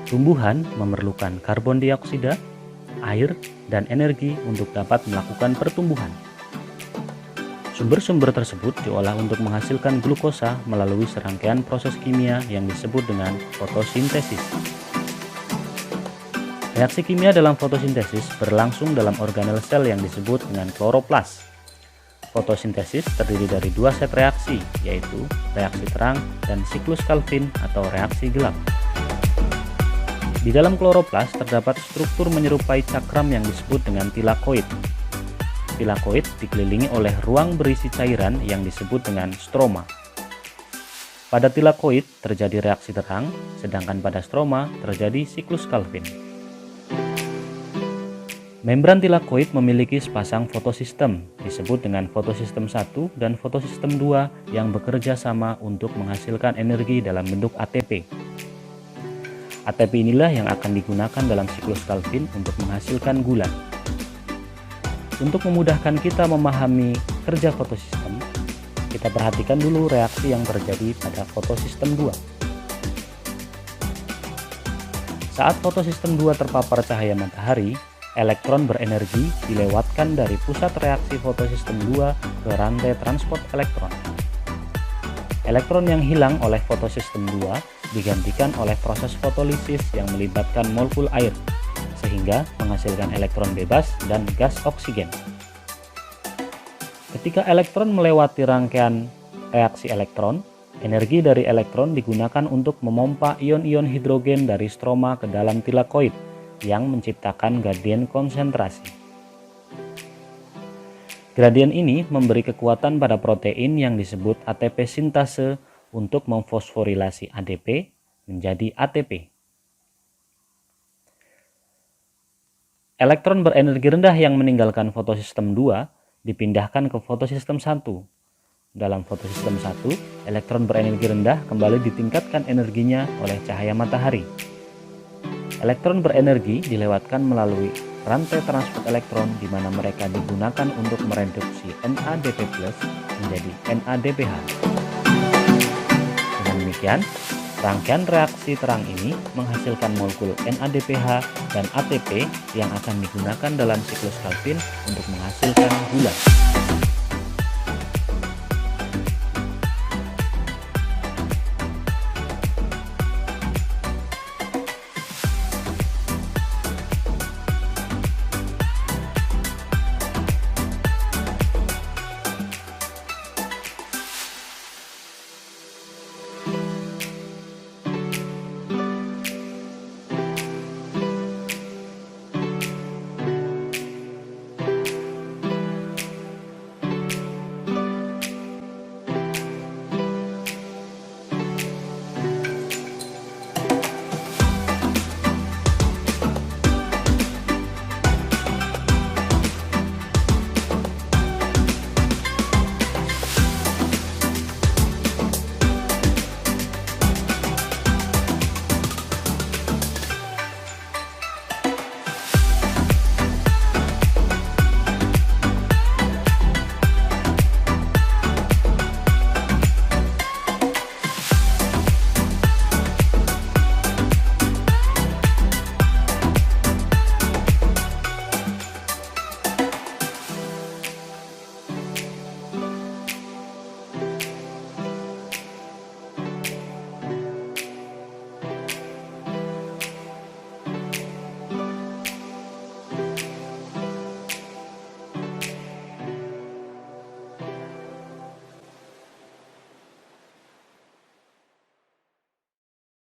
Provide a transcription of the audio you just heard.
Tumbuhan memerlukan karbon dioksida, air, dan energi untuk dapat melakukan pertumbuhan. Sumber-sumber tersebut diolah untuk menghasilkan glukosa melalui serangkaian proses kimia yang disebut dengan fotosintesis. Reaksi kimia dalam fotosintesis berlangsung dalam organel sel yang disebut dengan kloroplas. Fotosintesis terdiri dari dua set reaksi, yaitu reaksi terang dan siklus Calvin atau reaksi gelap. Di dalam kloroplas terdapat struktur menyerupai cakram yang disebut dengan tilakoid. Tilakoid dikelilingi oleh ruang berisi cairan yang disebut dengan stroma. Pada tilakoid terjadi reaksi terang, sedangkan pada stroma terjadi siklus Calvin. Membran tilakoid memiliki sepasang fotosistem, disebut dengan fotosistem 1 dan fotosistem 2 yang bekerja sama untuk menghasilkan energi dalam bentuk ATP. ATP inilah yang akan digunakan dalam siklus Calvin untuk menghasilkan gula. Untuk memudahkan kita memahami kerja fotosistem, kita perhatikan dulu reaksi yang terjadi pada fotosistem 2. Saat fotosistem 2 terpapar cahaya matahari, elektron berenergi dilewatkan dari pusat reaksi fotosistem 2 ke rantai transport elektron. Elektron yang hilang oleh fotosistem 2 digantikan oleh proses fotolisis yang melibatkan molekul air, sehingga menghasilkan elektron bebas dan gas oksigen. Ketika elektron melewati rangkaian reaksi elektron, energi dari elektron digunakan untuk memompa ion-ion hidrogen dari stroma ke dalam tilakoid yang menciptakan gradien konsentrasi. Gradien ini memberi kekuatan pada protein yang disebut ATP sintase untuk memfosforilasi ADP menjadi ATP. Elektron berenergi rendah yang meninggalkan fotosistem 2 dipindahkan ke fotosistem 1. Dalam fotosistem 1, elektron berenergi rendah kembali ditingkatkan energinya oleh cahaya matahari. Elektron berenergi dilewatkan melalui rantai transport elektron di mana mereka digunakan untuk mereduksi NADP+ menjadi NADPH. Dengan demikian, rangkaian reaksi terang ini menghasilkan molekul NADPH dan ATP yang akan digunakan dalam siklus Calvin untuk menghasilkan gula.